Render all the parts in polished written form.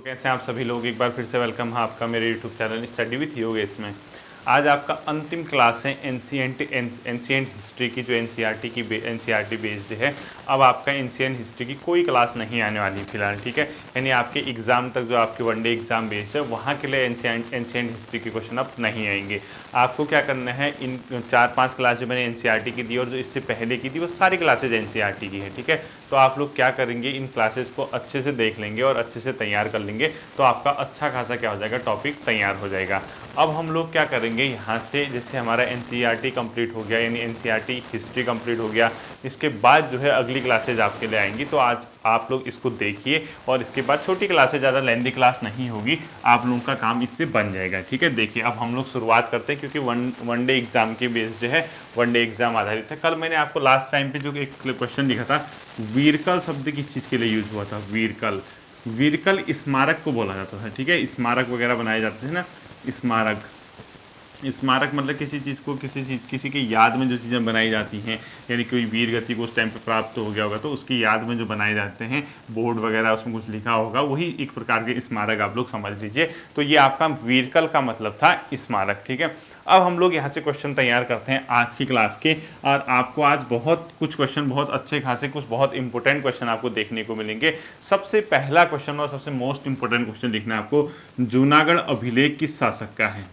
तो कैसे हैं आप सभी लोग। एक बार फिर से वेलकम है आपका मेरे YouTube channel study with Yogesh इसमें। आज आपका अंतिम क्लास है एंशिएंट हिस्ट्री की, जो एनसीईआरटी बेस्ड है। अब आपका एंशिएंट हिस्ट्री की कोई क्लास नहीं आने वाली फिलहाल, ठीक है। यानी आपके एग्ज़ाम तक जो आपके वनडे एग्ज़ाम बेस्ड है वहाँ के लिए एंशिएंट हिस्ट्री के क्वेश्चन अब नहीं आएंगे। आपको क्या करना है, इन 4-5 क्लास जो मैंने एनसीईआरटी की दी और जो इससे पहले की थी वो सारी क्लासेज एनसीईआरटी की है, ठीक है। तो आप लोग क्या करेंगे, इन क्लासेस को अच्छे से देख लेंगे और अच्छे से तैयार कर लेंगे, तो आपका अच्छा खासा क्या हो जाएगा, टॉपिक तैयार हो जाएगा। अब हम लोग क्या करेंगे, यहाँ से जैसे हमारा एनसीईआरटी कंप्लीट हो गया, यानी एनसीईआरटी हिस्ट्री कंप्लीट हो गया, इसके बाद जो है अगली क्लासेज आपके लिए आएंगी। तो आज आप लोग इसको देखिए और इसके बाद छोटी क्लासेज, ज़्यादा लेंदी क्लास नहीं होगी, आप लोगों का काम इससे बन जाएगा, ठीक है। देखिए अब हम लोग शुरुआत करते हैं, क्योंकि वनडे एग्जाम के बेस जो है वनडे एग्जाम आधारित है। कल मैंने आपको लास्ट टाइम पे जो एक क्वेश्चन लिखा था, वीरकल शब्द किस चीज़ के लिए यूज हुआ था। वीरकल स्मारक को बोला जाता था, ठीक है। स्मारक वगैरह बनाए जाते थे ना, स्मारक मतलब किसी चीज़ को किसी की याद में जो चीज़ें बनाई जाती हैं, यानी कोई वीर गति को उस टाइम पे प्राप्त हो गया होगा तो उसकी याद में जो बनाए जाते हैं, बोर्ड वगैरह उसमें कुछ लिखा होगा, वही एक प्रकार के स्मारक आप लोग समझ लीजिए। तो ये आपका वीरकल का मतलब था स्मारक, ठीक है। अब हम लोग यहाँ से क्वेश्चन तैयार करते हैं आज की क्लास के, और आपको आज बहुत कुछ क्वेश्चन, बहुत अच्छे खासे कुछ बहुत इंपॉर्टेंट क्वेश्चन आपको देखने को मिलेंगे। सबसे पहला क्वेश्चन और सबसे मोस्ट इंपॉर्टेंट क्वेश्चन लिखना है आपको, जूनागढ़ अभिलेख किस शासक का है।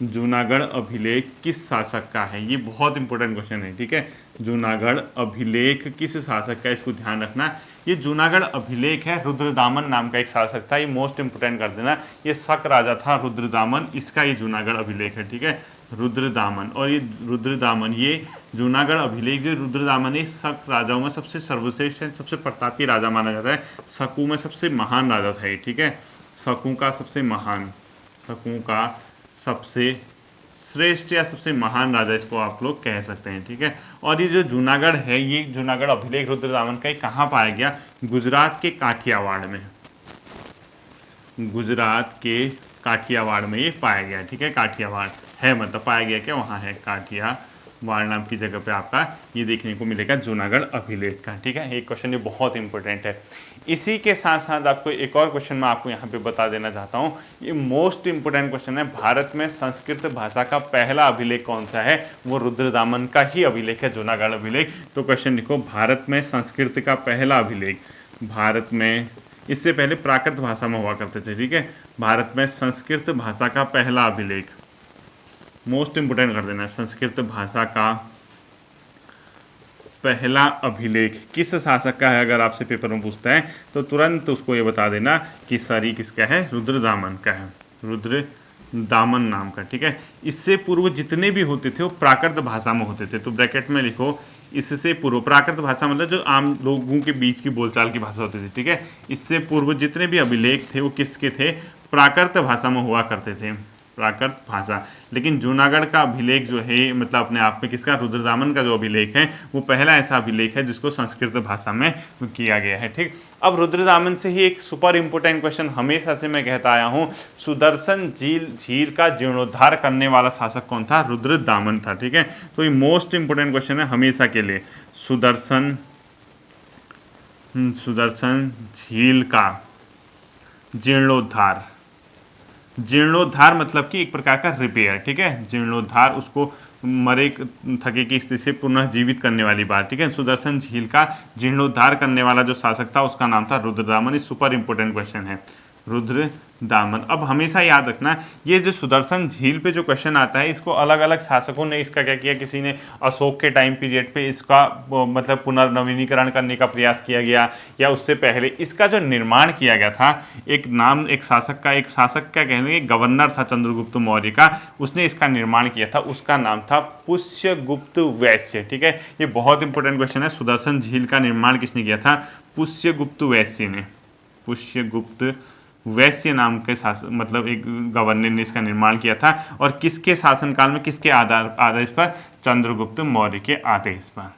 जूनागढ़ अभिलेख किस शासक का है, ये बहुत इंपॉर्टेंट क्वेश्चन है, ठीक है। जूनागढ़ अभिलेख किस शासक का, इसको ध्यान रखना। ये जूनागढ़ अभिलेख है, रुद्रदामन नाम का एक शासक था, ये मोस्ट इंपोर्टेंट कर देना। ये शक राजा था रुद्रदामन, इसका ये जूनागढ़ अभिलेख है, ठीक है। रुद्रदामन, और ये रुद्रदामन, ये जूनागढ़ अभिलेख जो रुद्रदामन है, शक राजाओं में सबसे सर्वश्रेष्ठ है, सबसे प्रतापी राजा माना जाता है। शकू में सबसे महान राजा था ये, ठीक है। शकू का सबसे श्रेष्ठ या सबसे महान राजा इसको आप लोग कह सकते हैं, ठीक है। और ये जो जूनागढ़ है, ये जूनागढ़ अभिलेख रुद्रदामन का कहाँ पाया गया, गुजरात के काठियावाड़ में। गुजरात के काठियावाड़ में ये पाया गया, ठीक है। काठियावाड़ है मतलब पाया गया क्या, वहाँ है काठियावाड़ नाम की जगह पे आपका ये देखने को मिलेगा जूनागढ़ अभिलेख का, ठीक है। एक क्वेश्चन ये बहुत इंपॉर्टेंट है। इसी के साथ साथ आपको एक और क्वेश्चन मैं आपको यहाँ पे बता देना चाहता हूँ, ये मोस्ट इंपोर्टेंट क्वेश्चन है। भारत में संस्कृत भाषा का पहला अभिलेख कौन सा है, वो रुद्रदामन का ही अभिलेख है, जूनागढ़ अभिलेख। तो क्वेश्चन लिखो, भारत में संस्कृत का पहला अभिलेख, भारत में, इससे पहले प्राकृत भाषा में हुआ करते थे, ठीक है। भारत में संस्कृत भाषा का पहला अभिलेख, मोस्ट इंपोर्टेंट कर देना, संस्कृत भाषा का पहला अभिलेख किस शासक का है। अगर आपसे पेपर में पूछता है तो तुरंत उसको ये बता देना कि सर ये किसका है, रुद्रदामन का है, रुद्रदामन नाम का, ठीक है। इससे पूर्व जितने भी होते थे वो प्राकृत भाषा में होते थे, तो ब्रैकेट में लिखो, इससे पूर्व, प्राकृत भाषा मतलब जो आम लोगों के बीच की बोलचाल की भाषा होती थी, ठीक है। इससे पूर्व जितने भी अभिलेख थे वो किसके थे, प्राकृत भाषा में हुआ करते थे, प्राकृत भाषा। लेकिन जूनागढ़ का अभिलेख जो है, मतलब अपने आप में किसका, रुद्रदामन का जो अभिलेख है वो पहला ऐसा अभिलेख है जिसको संस्कृत भाषा में किया गया है, ठीक। अब रुद्रदामन से ही एक सुपर इंपोर्टेंट क्वेश्चन हमेशा से मैं कहता आया हूँ, सुदर्शन झील का जीर्णोद्धार करने वाला शासक कौन था, रुद्रदामन था, ठीक है। तो ये मोस्ट इंपोर्टेंट क्वेश्चन है हमेशा के लिए, सुदर्शन झील का जीर्णोद्धार मतलब कि एक प्रकार का रिपेयर, ठीक है। जीर्णोद्धार, उसको मरे थके की स्थिति से पुनः जीवित करने वाली बात, ठीक है। सुदर्शन झील का जीर्णोद्धार करने वाला जो शासक था उसका नाम था रुद्रदामन। ये सुपर इंपोर्टेंट क्वेश्चन है, रुद्रदामन। अब हमेशा याद रखना, ये जो सुदर्शन झील पे जो क्वेश्चन आता है, इसको अलग अलग शासकों ने इसका क्या किया, किसी ने अशोक के टाइम पीरियड पे इसका मतलब पुनर्नवीनीकरण करने का प्रयास किया गया, या उससे पहले इसका जो निर्माण किया गया था, एक शासक क्या कहेंगे, गवर्नर था चंद्रगुप्त मौर्य का, उसने इसका निर्माण किया था, उसका नाम था पुष्यगुप्त वैश्य, ठीक है। ये बहुत इंपॉर्टेंट क्वेश्चन है, सुदर्शन झील का निर्माण किसने किया था, पुष्यगुप्त वैश्य ने, पुष्यगुप्त वैश्य नाम के शासक, मतलब एक गवर्नर ने इसका निर्माण किया था। और किसके शासनकाल में, किसके आदेश पर, चंद्रगुप्त मौर्य के आदेश पर,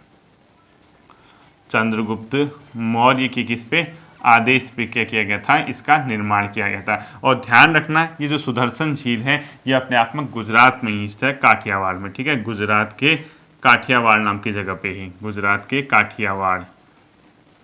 चंद्रगुप्त मौर्य की किस पे, आदेश पे क्या किया गया था, इसका निर्माण किया गया था। और ध्यान रखना, ये जो सुदर्शन झील है ये अपने आप में गुजरात में ही स्थित है, काठियावाड़ में, ठीक है। गुजरात के काठियावाड़ नाम की जगह पे ही, गुजरात के काठियावाड़,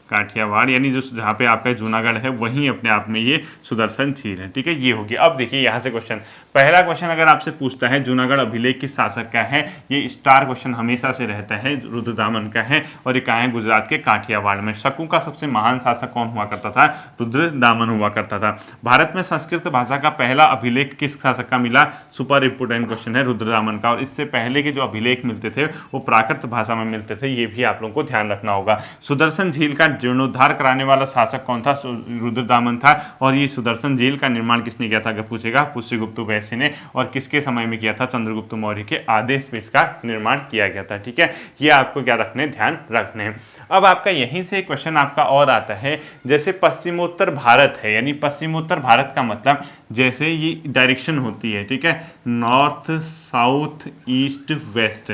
काठियावाड़, यानी जो जहाँ पे आपका जूनागढ़ है वहीं अपने आप में ये सुदर्शन झील है। ठीक है, ये होगी। अब देखिए यहाँ से क्वेश्चन, पहला क्वेश्चन अगर आपसे पूछता है जूनागढ़ अभिलेख किस शासक का है, ये स्टार क्वेश्चन हमेशा से रहता है, रुद्रदामन का है और ये कहाँ है, गुजरात के काठियावाड़ में। शकु का सबसे महान शासक कौन हुआ करता था, रुद्रदामन हुआ करता था। भारत में संस्कृत भाषा का पहला अभिलेख किस शासक का मिला, सुपर इंपोर्टेंट क्वेश्चन है, रुद्रदामन का। और इससे पहले के जो अभिलेख मिलते थे वो प्राकृत भाषा में मिलते थे, ये भी आप लोगों को ध्यान रखना होगा। सुदर्शन झील का जीर्णोद्धार कराने वाला शासक कौन था, रुद्रदामन था। और ये सुदर्शन झील का निर्माण किसने किया था, अगर पूछेगा, पुष्यगुप्त वैश्य ने। और किसके समय में किया था, चंद्रगुप्त मौर्य के आदेश पे इसका निर्माण किया गया था। ठीक है, ये आपको क्या रखने, ध्यान रखने हैं। अब आपका यहीं से क्वेश्चन आपका और आता है, जैसे पश्चिमोत्तर भारत है, यानी पश्चिमोत्तर भारत का मतलब जैसे ये डायरेक्शन होती है, ठीक है, नॉर्थ साउथ ईस्ट वेस्ट,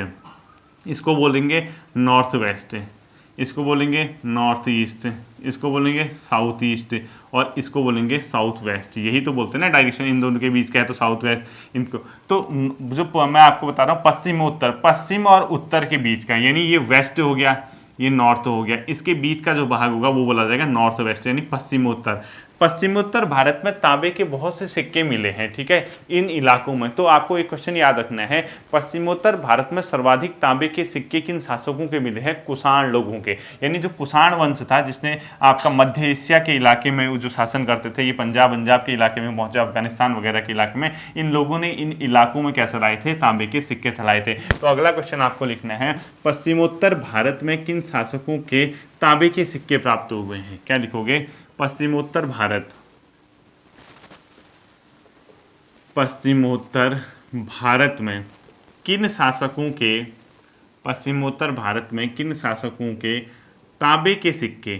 इसको बोलेंगे नॉर्थ वेस्ट, इसको बोलेंगे नॉर्थ ईस्ट, इसको बोलेंगे साउथ ईस्ट और इसको बोलेंगे साउथ वेस्ट। यही तो बोलते हैं ना डायरेक्शन, इन दोनों के बीच का है तो साउथ वेस्ट। इनको तो जो मैं आपको बता रहा हूँ पश्चिमोत्तर, पश्चिम और उत्तर के बीच का, यानी ये वेस्ट हो गया, ये नॉर्थ हो गया, इसके बीच का जो भाग होगा वो बोला जाएगा नॉर्थ वेस्ट, यानी पश्चिमोत्तर। पश्चिमोत्तर भारत में तांबे के बहुत से सिक्के मिले हैं, ठीक है, इन इलाकों में। तो आपको एक क्वेश्चन याद रखना है, पश्चिमोत्तर भारत में सर्वाधिक तांबे के सिक्के किन शासकों के मिले हैं, कुषाण लोगों के। यानी जो कुषाण वंश था जिसने आपका मध्य एशिया के इलाके में जो शासन करते थे, ये पंजाब के इलाके में पहुंचे, अफगानिस्तान वगैरह के इलाके में, इन लोगों ने इन इलाकों में क्या चलाए थे, तांबे के सिक्के चलाए थे। तो अगला क्वेश्चन आपको लिखना है, पश्चिमोत्तर भारत में किन शासकों के तांबे के सिक्के प्राप्त हुए हैं। क्या लिखोगे, पश्चिमोत्तर भारत, पश्चिमोत्तर भारत में किन शासकों के, पश्चिमोत्तर भारत में किन शासकों के तांबे के सिक्के,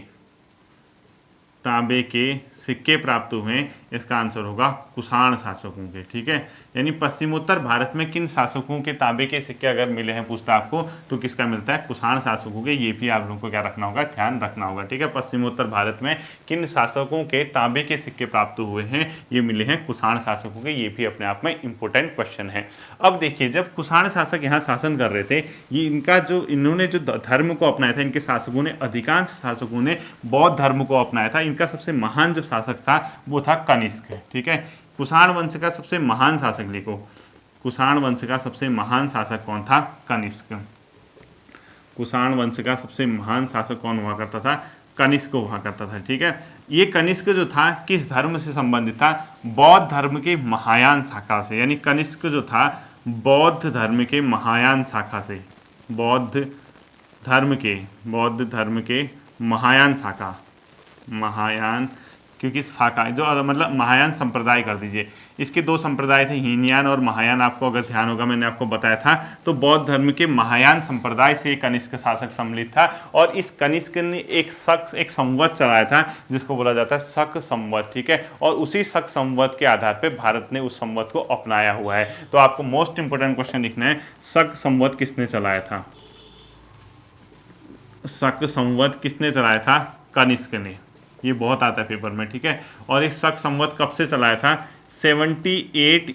तांबे के सिक्के प्राप्त हुए, इसका आंसर होगा कुषाण शासकों के। ठीक है, यानी पश्चिमोत्तर भारत में किन शासकों के तांबे के सिक्के अगर मिले हैं पूछता आपको, तो किसका मिलता है, कुषाण शासकों के। ये भी आप लोगों को क्या रखना होगा, ध्यान रखना होगा। ठीक है, पश्चिमोत्तर भारत में किन शासकों के तांबे के सिक्के प्राप्त हुए हैं, ये मिले हैं कुषाण शासकों के। ये भी अपने आप में इंपॉर्टेंट क्वेश्चन है। अब देखिए, जब कुषाण शासक यहाँ शासन कर रहे थे, ये इनका जो इन्होंने जो धर्म को अपनाया था, इनके शासकों ने, अधिकांश शासकों ने बौद्ध धर्म को अपनाया था। इनका सबसे महान जो शासक था वो था कनिष्क। ठीक है, कुषाण वंश का सबसे महान शासक लिखो, कुषाण वंश का सबसे महान शासक कौन था, कनिष्क। कुषाण वंश का सबसे महान शासक कौन हुआ करता था, कनिष्क हुआ करता था। ठीक है, ये कनिष्क जो था किस धर्म से संबंधित था, बौद्ध धर्म के महायान शाखा से। यानी कनिष्क जो था बौद्ध धर्म के महायान शाखा से, बौद्ध धर्म के महायान शाखा, महायान, क्योंकि शाखा जो मतलब महायान संप्रदाय कर दीजिए, इसके दो संप्रदाय थे, हीनयान और महायान। आपको अगर ध्यान होगा मैंने आपको बताया था, तो बौद्ध धर्म के महायान संप्रदाय से कनिष्क शासक सम्मिलित था। और इस कनिष्क ने एक संवत चलाया था जिसको बोला जाता है शक संवत। ठीक है, और उसी शक संवत के आधार पर भारत ने उस संवत को अपनाया हुआ है। तो आपको मोस्ट इंपोर्टेंट क्वेश्चन लिखना है, शक संवत किसने चलाया था, शक संवत किसने चलाया था, कनिष्क ने। ये बहुत आता है पेपर में। ठीक है, और एक शक संवत कब से चलाया था, 78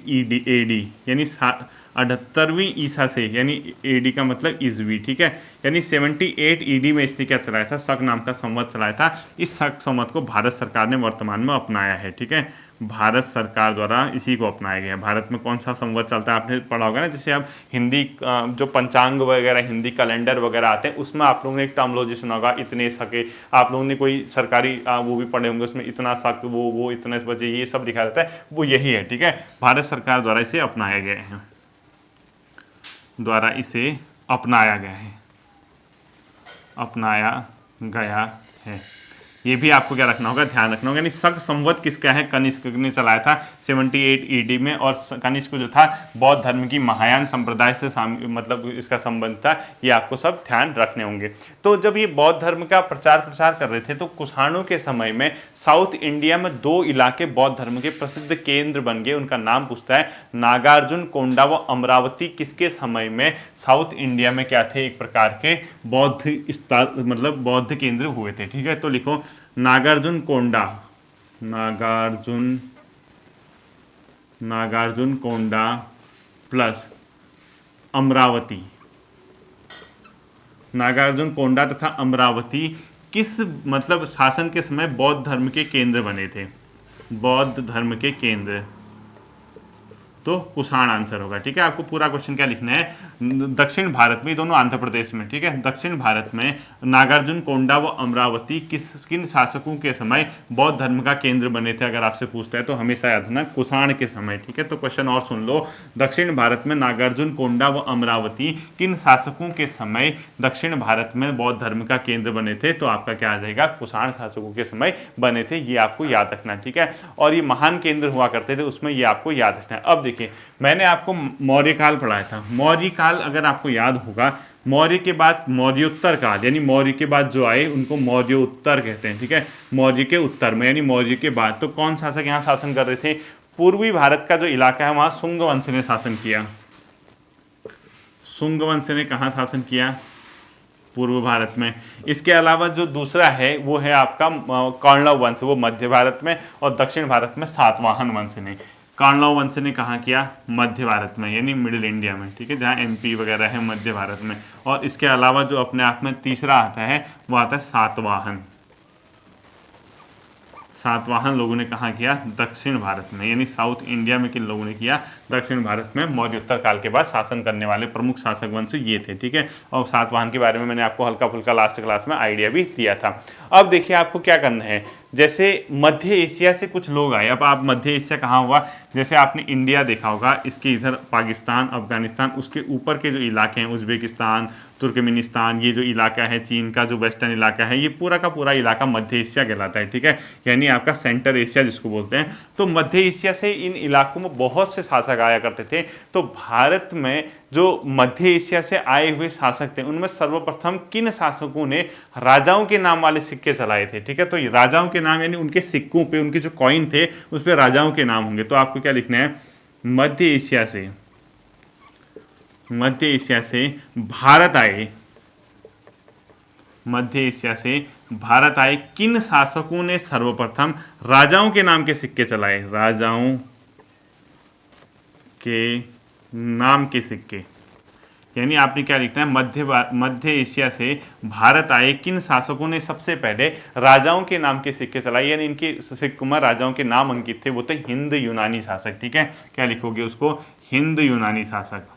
AD, यानी 78वीं ईसा से, यानी AD का मतलब ईस्वी। ठीक है, यानी 78 AD में इसने क्या चलाया था, शक नाम का संवत चलाया था। इस शक संवत को भारत सरकार ने वर्तमान में अपनाया है। ठीक है, भारत सरकार द्वारा इसी को अपनाया गया है। भारत में कौन सा संवत चलता है आपने पढ़ा होगा ना, जैसे आप हिंदी जो पंचांग वगैरह, हिंदी कैलेंडर वगैरह आते हैं, उसमें आप लोगों ने एक टर्मोलॉजी सुना होगा, इतने सके। आप लोगों ने कोई सरकारी वो भी पढ़े होंगे, उसमें इतना शक, वो इतने बजे, ये सब लिखा रहता है, वो यही है। ठीक है, भारत सरकार द्वारा इसे अपनाया गया है, द्वारा इसे अपनाया गया है, अपनाया गया है। ये भी आपको क्या रखना होगा, ध्यान रखना होगा। यानी शक संवत किसका है, कनिष्क ने चलाया था 78 AD में। और कनिष्क जो था बौद्ध धर्म की महायान संप्रदाय से मतलब इसका संबंध था। ये आपको सब ध्यान रखने होंगे। तो जब ये बौद्ध धर्म का प्रचार कर रहे थे, तो कुषाणों के समय में साउथ इंडिया में 2 इलाके बौद्ध धर्म के प्रसिद्ध केंद्र बन गए। उनका नाम पूछता है, नागार्जुन कोंडा व अमरावती किसके समय में साउथ इंडिया में क्या थे, एक प्रकार के बौद्ध मतलब बौद्ध केंद्र हुए थे। ठीक है, तो लिखो नागार्जुन कोंडा, नागार्जुन कोंडा प्लस अमरावती। नागार्जुन कोंडा तथा अमरावती किस मतलब शासन के समय बौद्ध धर्म के केंद्र बने थे? बौद्ध धर्म के केंद्र, तो कुषाण आंसर होगा। ठीक है, आपको पूरा क्वेश्चन क्या लिखना है, दक्षिण भारत में, दोनों आंध्र प्रदेश में, ठीक है, दक्षिण भारत में नागार्जुन कोंडा व अमरावती किन शासकों के समय बौद्ध धर्म का केंद्र बने थे? अगर आपसे पूछता है तो हमेशा याद रखना कुषाण के समय। ठीक है, तो क्वेश्चन और सुन लो, दक्षिण भारत में नागार्जुन कोंडा व अमरावती किन शासकों के समय दक्षिण भारत में बौद्ध धर्म का केंद्र बने थे? तो आपका क्या आ जाएगा, कुषाण शासकों के समय बने थे, ये आपको याद रखना। ठीक है, और ये महान केंद्र हुआ करते थे, उसमें ये आपको याद रखना है। अब देखिए, मैंने आपको मौर्य काल पढ़ाया था। मौर्य काल अगर आपको याद होगा, मौर्य के बाद मौर्योत्तर काल, यानी मौर्य के बाद जो आए उनको मौर्योत्तर कहते हैं। ठीक है, मौर्य के उत्तर में यानी मौर्य के बाद, तो कौन शासक यहाँ शासन कर रहे थे? पूर्वी भारत का जो इलाका है वहां शुंग वंश ने शासन किया। शुंग वंश ने कहाँ शासन किया? पूर्व भारत में। इसके अलावा जो दूसरा है वो है आपका कौरलव वंश, वो मध्य भारत में, और दक्षिण भारत में सातवाहन वंश ने। कौरलव वंश ने कहाँ किया? मध्य भारत में, यानी मिडिल इंडिया में। ठीक है, जहाँ एमपी वगैरह है मध्य भारत में। और इसके अलावा जो अपने आप में तीसरा आता है वो आता है सातवाहन। सातवाहन लोगों ने कहाँ किया? दक्षिण भारत में, यानी साउथ इंडिया में किन लोगों ने किया? दक्षिण भारत में मौर्योत्तर काल के बाद शासन करने वाले प्रमुख शासक वंश ये थे। ठीक है, और सातवाहन के बारे में मैंने आपको हल्का फुल्का लास्ट क्लास में आइडिया भी दिया था। अब देखिए आपको क्या करना है, जैसे मध्य एशिया से कुछ लोग आए। अब आप मध्य एशिया कहाँ हुआ? जैसे आपने इंडिया देखा होगा, इसके इधर पाकिस्तान, अफगानिस्तान, उसके ऊपर के जो इलाके हैं उज्बेकिस्तान, तुर्कमेनिस्तान, ये जो इलाका है चीन का जो वेस्टर्न इलाका है, ये पूरा का पूरा इलाका मध्य एशिया कहलाता है। ठीक है, यानी आपका सेंटर एशिया जिसको बोलते हैं। तो मध्य एशिया से इन इलाकों में बहुत से शासक आया करते थे। तो भारत में जो मध्य एशिया से आए हुए शासक थे उनमें सर्वप्रथम किन शासकों ने राजाओं के नाम वाले सिक्के चलाए थे? ठीक है, तो राजाओं के नाम यानी उनके सिक्कों पे, उनके जो कॉइन थे उस पर राजाओं के नाम होंगे। तो आपको क्या लिखना है, मध्य एशिया से भारत आए, मध्य एशिया से भारत आए किन शासकों ने सर्वप्रथम राजाओं के नाम के सिक्के चलाए? राजाओं के नाम के सिक्के, यानी आपने क्या लिखना है, मध्य एशिया से भारत आए किन शासकों ने सबसे पहले राजाओं के नाम के सिक्के चलाए, यानी इनके सिक्कों में राजाओं के नाम अंकित थे, वो थे हिंद यूनानी शासक। ठीक है, क्या लिखोगे उसको? हिंद यूनानी शासक।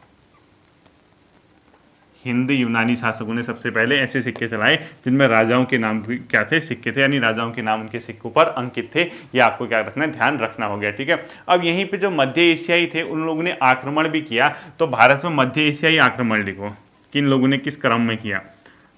हिंद यूनानी शासकों ने सबसे पहले ऐसे सिक्के चलाए जिनमें राजाओं के नाम भी क्या थे? सिक्के थे, यानी राजाओं के नाम उनके सिक्कों पर अंकित थे। ये आपको क्या रखना है, ध्यान रखना हो गया। ठीक है, अब यहीं पे जो मध्य एशियाई थे उन लोगों ने आक्रमण भी किया। तो भारत में मध्य एशियाई आक्रमण लिखो, किन लोगों ने किस क्रम में किया?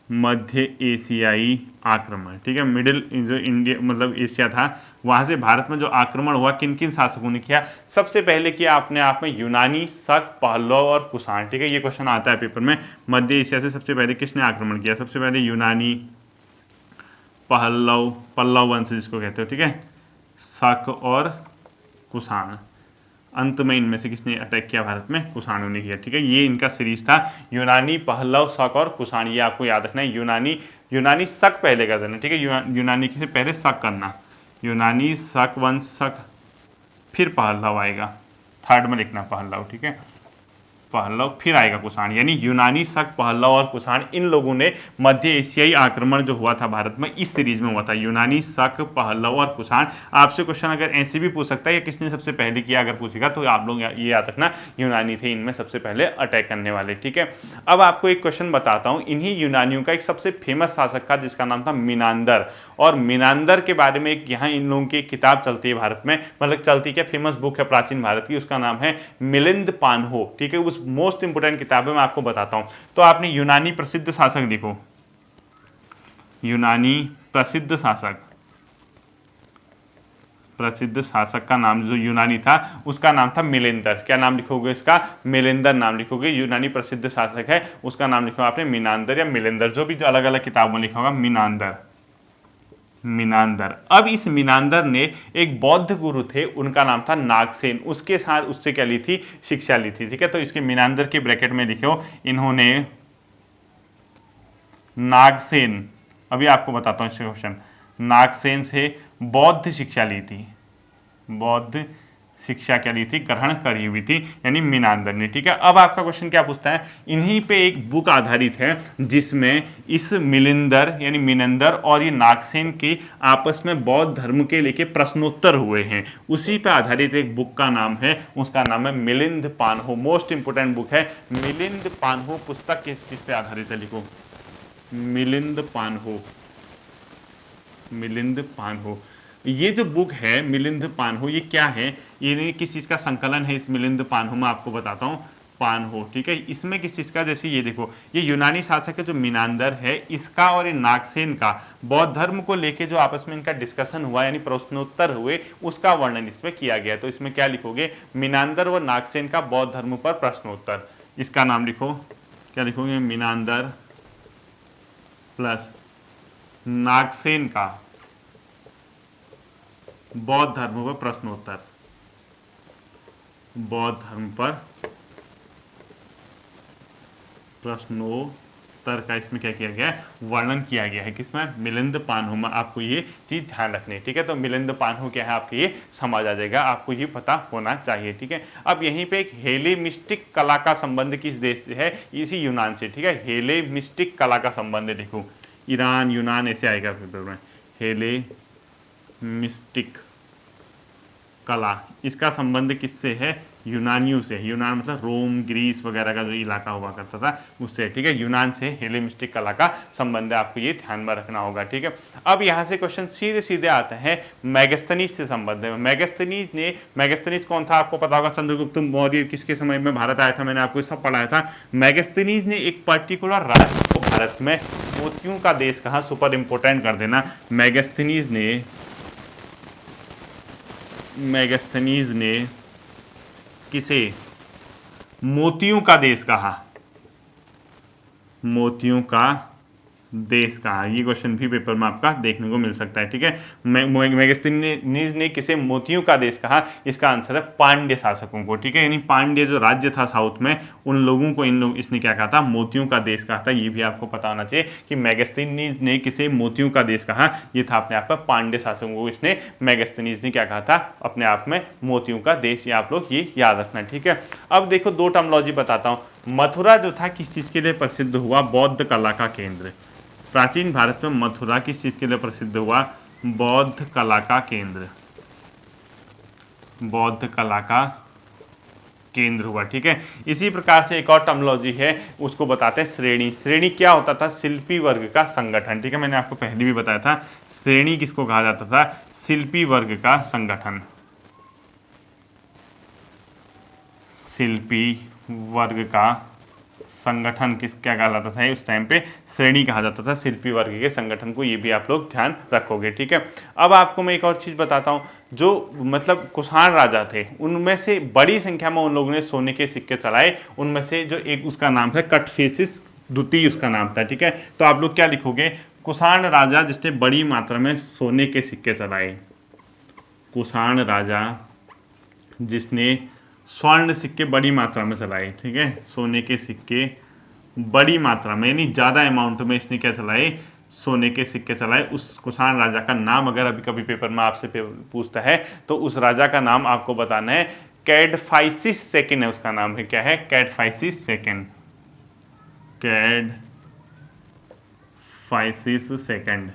मध्य एशियाई आक्रमण। ठीक है, मिडिल जो इंडिया मतलब एशिया था वहाँ से भारत में जो आक्रमण हुआ किन किन शासकों ने किया? सबसे पहले किया अपने आप में यूनानी, शक, पहलव और कुषाण। ठीक है, ये क्वेश्चन आता है पेपर में, मध्य एशिया से सबसे पहले किसने आक्रमण किया? सबसे पहले यूनानी, पल्लव वंश जिसको कहते हो। ठीक है, शक और कुषाण, अंत में इनमें से किसने अटैक किया भारत में? कुषाणों ने किया। ठीक है, ये इनका सीरीज था, यूनानी, पहलव, शक और कुषाण। ये आपको याद रखना है। यूनानी शक पहले कर देना। ठीक है, यूनानी से पहले शक करना, यूनानी, शक वंश, शक, फिर पहलव आएगा, थर्ड में लिखना पहलव। ठीक है, पहलव, फिर आएगा कुषाण, यानी यूनानी, शक, पहलव और कुषाण, इन लोगों ने मध्य एशियाई आक्रमण जो हुआ था भारत में इस सीरीज में हुआ था। यूनानी, शक, पहलव और कुषाण। आपसे क्वेश्चन अगर ऐसे भी पूछ सकता है या किसने सबसे पहले किया अगर पूछेगा तो आप लोग ये याद रखना, यूनानी थे इनमें सबसे पहले अटैक करने वाले। ठीक है, अब आपको एक क्वेश्चन बताता हूँ। इन्हीं यूनानियों का एक सबसे फेमस शासक था जिसका नाम था मीनांदर। और मीनांदर के बारे में एक यहाँ इन लोगों की किताब चलती है भारत में, मतलब चलती क्या, फेमस बुक है प्राचीन भारत की, उसका नाम है मिलिंद पान्हो। ठीक है, उस मोस्ट इंपोर्टेंट किताब है, मैं आपको बताता हूं। तो आपने यूनानी प्रसिद्ध शासक लिखो, यूनानी प्रसिद्ध शासक, प्रसिद्ध शासक का नाम जो यूनानी था उसका नाम था मिलिंदर। क्या नाम लिखोगे इसका? मिलिंदर नाम लिखोगे। यूनानी प्रसिद्ध शासक है उसका नाम लिखो आपने मीनांदर या मिलिंदर, जो भी अलग अलग किताबों में लिखा होगा, मीनांदर। अब इस मीनांदर ने एक बौद्ध गुरु थे, उनका नाम था नागसेन, उसके साथ उससे क्या ली थी? शिक्षा ली थी। ठीक है, तो इसके मीनांदर के ब्रैकेट में लिखो, इन्होंने नागसेन, अभी आपको बताता हूँ क्वेश्चन, नागसेन से बौद्ध शिक्षा ली थी, बौद्ध शिक्षा क्या ली थी, ग्रहण करी हुई थी, यानी मीनांदर ने। ठीक है, अब आपका क्वेश्चन क्या पूछता है, इन्हीं पे एक बुक आधारित है जिसमें इस मिलिंदर यानी मीनंदर और ये नागसेन के आपस में बौद्ध धर्म के लेके प्रश्नोत्तर हुए हैं, उसी पे आधारित एक बुक का नाम है, उसका नाम है मिलिंद पान्हो। मोस्ट इंपोर्टेंट बुक है मिलिंद पान्हो पुस्तक, किस पे आधारित है, लिखो मिलिंद पान्हो। मिलिंद पान्हो, ये जो बुक है मिलिंद पान्हो, ये क्या है, ये किस चीज़ का संकलन है, इस मिलिंद पान्हो में आपको बताता हूँ। पान्हो, ठीक है, इसमें किस चीज़ का, जैसे ये देखो, ये यूनानी शासक है जो मीनांदर है, इसका और ये नागसेन का बौद्ध धर्म को लेके जो आपस में इनका डिस्कशन हुआ यानी प्रश्नोत्तर हुए, उसका वर्णन इसमें किया गया। तो इसमें क्या लिखोगे, मीनांदर व नागसेन का बौद्ध धर्म पर प्रश्नोत्तर, इसका नाम लिखो, क्या लिखोगे, मीनांदर प्लस नागसेन का बौद्ध धर्म पर प्रश्नोत्तर, बौद्ध धर्म पर प्रश्नोत्तर का इसमें क्या किया गया है, वर्णन किया गया है, किसमें, मिलिंद पान्हो में। आपको ये चीज ध्यान रखनी है। ठीक है, तो मिलिंद पान्हो क्या है, आपको ये समझ आ जाएगा, आपको ये पता होना चाहिए। ठीक है, अब यहीं पे एक हेलेनिस्टिक कला का संबंध किस देश से है, इसी यूनान से। ठीक है, हेलेनिस्टिक कला का संबंध देखो, ईरान यूनान ऐसे आएगा पेपर में, हेलेनिस्टिक कला, इसका संबंध किससे है, यूनानियों से। यूनान मतलब रोम ग्रीस वगैरह का जो इलाका हुआ करता था उससे। ठीक है, यूनान से हेलेनिस्टिक कला का संबंध है, आपको ये ध्यान में रखना होगा। ठीक है, अब यहाँ से क्वेश्चन सीधे सीधे आते हैं मैगस्थनीज से संबंध है। मैगस्थनीज कौन था, आपको पता होगा, चंद्रगुप्त मौर्य किसके समय में भारत आया था, मैंने आपको सब पढ़ाया था। मैगस्थनीज ने एक पर्टिकुलर राज्य को भारत में मोतियों का देश कहा, सुपर इंपोर्टेंट कर देना। मैगस्थनीज ने किसे मोतियों का देश कहा, मोतियों का देश कहा, ये क्वेश्चन भी पेपर में आपका देखने को मिल सकता है। ठीक है, मैगस्थनीज ने किसे मोतियों का देश कहा, इसका आंसर है पांड्य शासकों को। ठीक है, यानी पांड्य जो राज्य था साउथ में, उन लोगों को इसने क्या कहा था, मोतियों का देश कहा था। ये भी आपको पता होना चाहिए कि मैगस्थनीज ने किसे मोतियों का देश कहा, ये था अपने आप में पांड्य शासकों को, इसने मैगस्थनीज ने क्या कहा था, अपने आप में मोतियों का देश। ये आप लोग ये याद रखना। ठीक है, अब देखो दो टर्मोलॉजी बताता हूँ। मथुरा जो था किस चीज के लिए प्रसिद्ध हुआ, बौद्ध कला का केंद्र। प्राचीन भारत में मथुरा किस चीज के लिए प्रसिद्ध हुआ, बौद्ध कला का केंद्र, बौद्ध कला का केंद्र हुआ। ठीक है, इसी प्रकार से एक और टर्मोलॉजी है, उसको बताते हैं श्रेणी। श्रेणी क्या होता था, शिल्पी वर्ग का संगठन। ठीक है, मैंने आपको पहले भी बताया था, श्रेणी किसको कहा जाता था, शिल्पी वर्ग का संगठन, शिल्पी वर्ग का संगठन क्या कहलाता था, उस टाइम पे श्रेणी कहा जाता था शिल्पी वर्ग के संगठन को। ये भी आप लोग ध्यान रखोगे। ठीक है, अब आपको मैं एक और चीज़ बताता हूँ, जो मतलब कुषाण राजा थे, उनमें से बड़ी संख्या में उन लोगों ने सोने के सिक्के चलाए। उनमें से जो एक उसका नाम था कटफेसिस द्वितीय, उसका नाम था। ठीक है, तो आप लोग क्या लिखोगे, कुषाण राजा जिसने बड़ी मात्रा में सोने के सिक्के चलाए, कुषाण राजा जिसने स्वर्ण सिक्के बड़ी मात्रा में चलाए। ठीक है, सोने के सिक्के बड़ी मात्रा में यानी ज़्यादा अमाउंट में इसने क्या चलाए, सोने के सिक्के चलाए। उस कुषाण राजा का नाम अगर अभी कभी पेपर में आपसे पूछता है तो उस राजा का नाम आपको बताना है, कैडफाइसिस सेकंड है उसका नाम है। क्या है, कैडफाइसिस सेकंड, कैडफाइसिस सेकंड,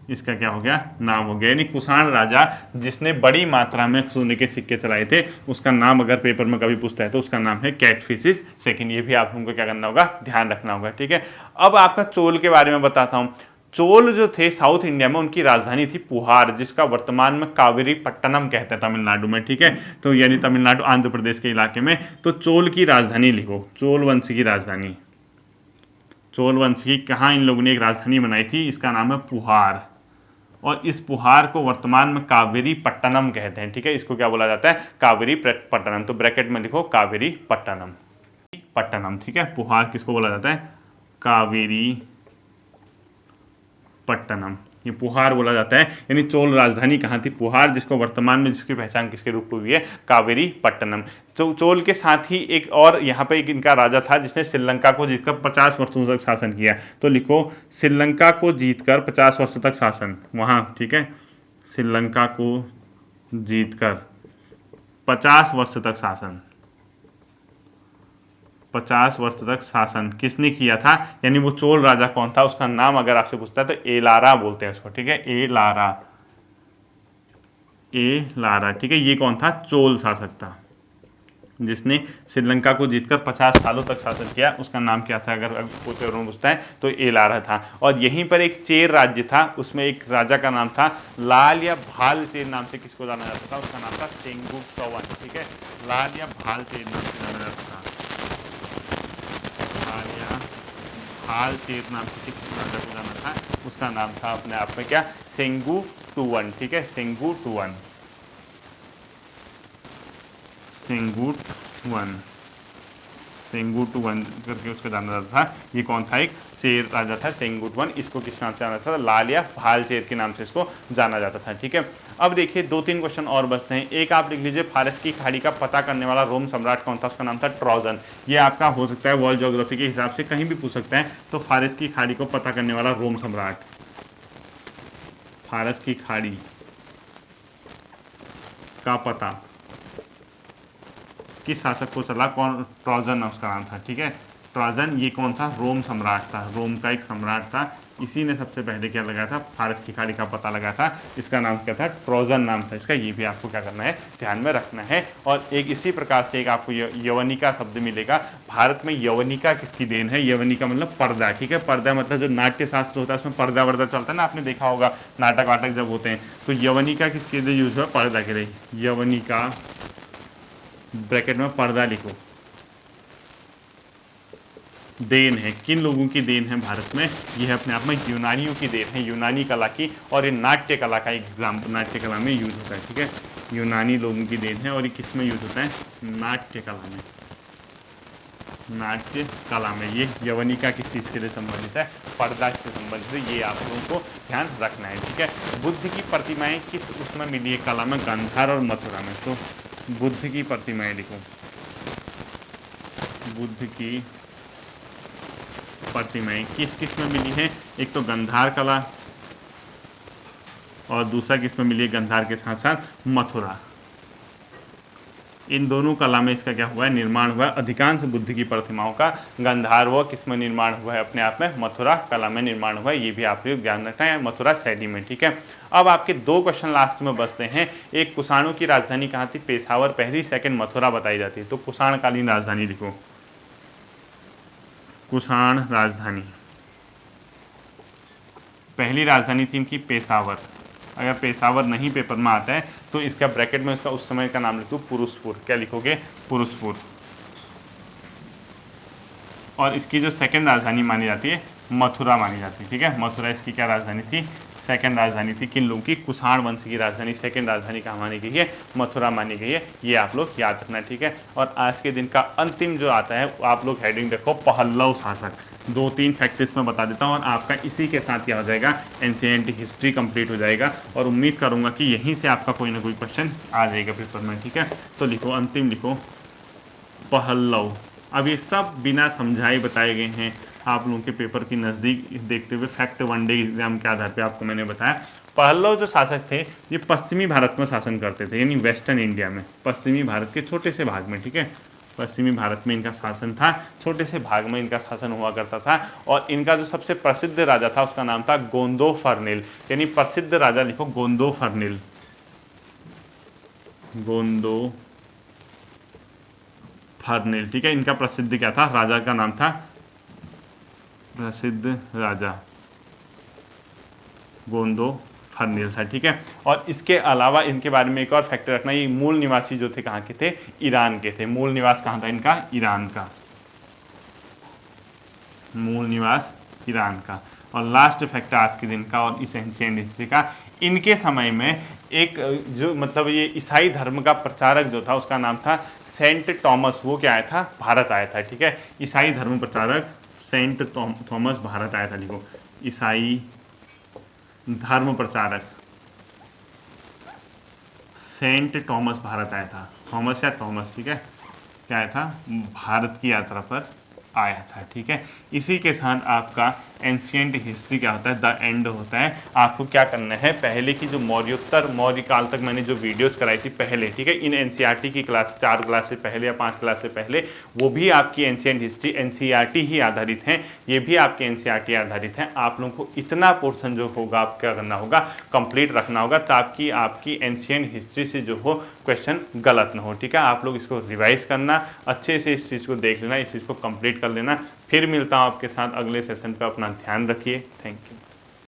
इसका क्या हो गया, नाम हो गया। यानी कुषाण राजा जिसने बड़ी मात्रा में सोने के सिक्के चलाए थे, उसका नाम अगर पेपर में कभी पूछता है तो उसका नाम है कैडफिसिस सेकंड। ये भी आप हमको क्या करना होगा, ध्यान रखना होगा। ठीक है, अब आपका चोल के बारे में बताता हूँ। चोल जो थे साउथ इंडिया में, उनकी राजधानी थी पुहार, जिसका वर्तमान में कावेरी पट्टनम कहते हैं तमिलनाडु में। ठीक है, तो यानी तमिलनाडु आंध्र प्रदेश के इलाके में। तो चोल की राजधानी लिखो, चोल वंश की राजधानी, चोल वंश की कहाँ इन लोगों ने एक राजधानी बनाई थी, इसका नाम है पुहार। और इस पुहार को वर्तमान में कावेरी पट्टनम कहते हैं। ठीक है, इसको क्या बोला जाता है, कावेरी पट्टनम। तो ब्रैकेट में लिखो कावेरी पट्टनम, पट्टनम। ठीक है, पुहार किसको बोला जाता है, कावेरी पट्टनम, ये पुहार बोला जाता है। यानी चोल राजधानी कहाँ थी, पुहार, जिसको वर्तमान में जिसकी पहचान किसके रूप में हुई है, कावेरी पट्टनम। चोल के साथ ही एक और यहाँ पे एक इनका राजा था जिसने श्रीलंका को जीतकर 50 वर्षों तक शासन किया। तो लिखो श्रीलंका को जीतकर 50 वर्षों तक शासन वहाँ। ठीक है, श्रीलंका को जीतकर 50 वर्ष तक शासन, 50 वर्ष तक शासन किसने किया था, यानी वो चोल राजा कौन था, उसका नाम अगर आपसे पूछता है तो एलारा बोलते हैं उसको, ठीक है, एलारा, एलारा, ठीक है। ये कौन था, चोल शासक था जिसने श्रीलंका को जीतकर 50 सालों तक शासन किया, उसका नाम क्या था अगर कोई पूछता है तो एलारा था। और यहीं पर एक चेर राज्य था, उसमें एक राजा का नाम था लाल या भाल चेर नाम से किसको जाना जाता था, उसका नाम था सेंगुटवन, ठीक है, लाल या भाल चेर नाम से जाना जाता था, लाल या भाल चेर नाम से किस राजा को जाना था, उसका नाम था अपने आप में क्या, सेंगुटुवन, ठीक है, सेंगुटुवन, सेंगुटवन, सेंगुटुवन करके उसका जाना जाता था। ये कौन था, एक चेर राजा था सेंगुटवन, इसको किस नाम से जाना जाता था, लाल या भाल चेर के नाम से इसको जाना जाता था, ठीक है। अब देखिए 2-3 क्वेश्चन और बचते हैं। एक आप लिख लीजिए, फारस की खाड़ी का पता करने वाला रोम सम्राट कौन था, उसका नाम था ट्रोजन। ये आपका हो सकता है वर्ल्ड ज्योग्राफी के हिसाब से कहीं भी पूछ सकते हैं। तो फारस की खाड़ी को पता करने वाला रोम सम्राट, फारस की खाड़ी का पता किस शासक को चला, कौन, ट्रोजन उसका नाम था, ठीक है, ट्रोजन। ये कौन था, रोम सम्राट था, रोम का एक सम्राट था, इसी ने सबसे पहले क्या लगाया था, फारस की खाड़ी का पता लगाया था, इसका नाम क्या था, ट्रोजन नाम था इसका। ये भी आपको क्या करना है, ध्यान में रखना है। और एक इसी प्रकार से एक आपको यवनिका शब्द मिलेगा। भारत में यवनिका किसकी देन है, यवनिका मतलब पर्दा, ठीक है, पर्दा मतलब जो नाट्य शास्त्र होता है उसमें पर्दा वर्दा चलता है ना, आपने देखा होगा नाटक वाटक जब होते हैं, तो यवनिका किसके लिए यूज हुआ, पर्दा के लिए, यवनिका ब्रैकेट में पर्दा लिखो, देन है, किन लोगों की देन है भारत में, ये है अपने आप में यूनानियों की देन है, यूनानी कला की। और ये नाट्य कला का एग्जाम्पल, नाट्य कला में यूज होता है, ठीक है, यूनानी लोगों की देन है। और ये किस में यूज होता है, नाट्य कला में, नाट्य कला में। ये यवनिका किस चीज़ के लिए संबंधित है, पर्दा से संबंधित है, ये आप लोगों को ध्यान रखना है, ठीक है। बुद्ध की प्रतिमाएं किस उसमें मिली है, कला में, गांधार और मथुरा में। तो बुद्ध की प्रतिमाएं लिखो, बुद्ध की प्रतिमाएं किस किस में मिली है, एक तो गंधार कला और दूसरा किस में मिली है, गंधार के साथ साथ मथुरा। इन दोनों कला में इसका क्या हुआ है, निर्माण हुआ है। अधिकांश बुद्ध की प्रतिमाओं का गंधार व किस में निर्माण हुआ है, अपने आप में मथुरा कला में निर्माण हुआ है। ये भी आपको ज्ञान रखना है, मथुरा शैली में, ठीक है। अब आपके 2 क्वेश्चन लास्ट में बचते हैं। एक, कुषाणों की राजधानी कहाँ थी, पेशावर पहली, सेकंड मथुरा बताई जाती है। तो कुषाणकालीन राजधानी लिखो, कुषाण राजधानी, पहली राजधानी थी इनकी पेशावर। अगर पेशावर नहीं पेपर में आता है तो इसका ब्रैकेट में उसका उस समय का नाम लिखो पुरुषपुर, क्या लिखोगे, पुरुषपुर। और इसकी जो सेकंड राजधानी मानी जाती है, मथुरा मानी जाती है, ठीक है। मथुरा इसकी क्या राजधानी थी, सेकंड राजधानी थी। किन लोगों की, कुषाण वंश की राजधानी, सेकंड राजधानी कहाँ मानी गई है, मथुरा मानी गई है। ये आप लोग याद रखना, ठीक है। और आज के दिन का अंतिम जो आता है, आप लोग हेडिंग देखो, पहल्लव शासक। 2-3 फैक्ट इसमें बता देता हूँ और आपका इसी के साथ क्या हो जाएगा, एनसीईआरटी हिस्ट्री कंप्लीट हो जाएगा। और उम्मीद करूँगा कि यहीं से आपका कोई ना कोई क्वेश्चन आ जाएगा पेपर में, ठीक है। तो लिखो, अंतिम लिखो, पहल्लव। अब ये सब बिना समझाए बताए गए हैं, आप लोगों के पेपर की नज़दीक देखते हुए फैक्ट वन डे एग्जाम के आधार पे आपको मैंने बताया। पहल्लव जो शासक थे, ये पश्चिमी भारत में शासन करते थे, यानी वेस्टर्न इंडिया में, पश्चिमी भारत के छोटे से भाग में, ठीक है। पश्चिमी भारत में इनका शासन था, छोटे से भाग में इनका शासन हुआ करता था। और इनका जो सबसे प्रसिद्ध राजा था उसका नाम था गोंदोफर्निल, यानी प्रसिद्ध राजा लिखो गोंदोफर्निल, गोंदोफर्निल, ठीक है। इनका प्रसिद्ध क्या था, राजा का नाम था, प्रसिद्ध राजा गोंदोफर्निल था, ठीक है। और इसके अलावा इनके बारे में एक और फैक्टर रखना, ये मूल निवासी जो थे कहाँ के थे, ईरान के थे। मूल निवास कहाँ था इनका, ईरान का, मूल निवास ईरान का। और लास्ट फैक्ट आज के दिन का और इस एंशिएंट हिस्ट्री का, इनके समय में एक जो मतलब ये ईसाई धर्म का प्रचारक जो था उसका नाम था सेंट थॉमस। वो क्या आया था, भारत आया था, ठीक है। ईसाई धर्म प्रचारक सेंट थॉमस भारत आया था, लिखो, ईसाई धर्म प्रचारक सेंट थॉमस भारत आया था, थॉमस या थॉमस, ठीक है, क्या आया था, भारत की यात्रा पर आया था, ठीक है। इसी के साथ आपका एंशिएंट हिस्ट्री क्या होता है, द एंड होता है। आपको क्या करना है, पहले की जो मौर्योत्तर मौर्य काल तक मैंने जो वीडियोस कराई थी पहले, ठीक है, इन एनसीईआरटी की क्लास 4 क्लास से पहले या 5 क्लास से पहले, वो भी आपकी एंशिएंट हिस्ट्री एनसीईआरटी ही आधारित हैं, ये भी आपके एनसीईआरटी आधारित हैं। आप लोगों को इतना पोर्शन जो होगा आप क्या करना होगा, कंप्लीट रखना होगा, ताकि आपकी एंशिएंट हिस्ट्री से जो हो क्वेश्चन गलत ना हो। ठीक है, आप लोग इसको रिवाइज करना, अच्छे से इस चीज़ को देख लेना, इस चीज़ को कंप्लीट कर लेना। फिर मिलता हूँ आपके साथ अगले सेशन पे। अपना ध्यान रखिए। Thank you.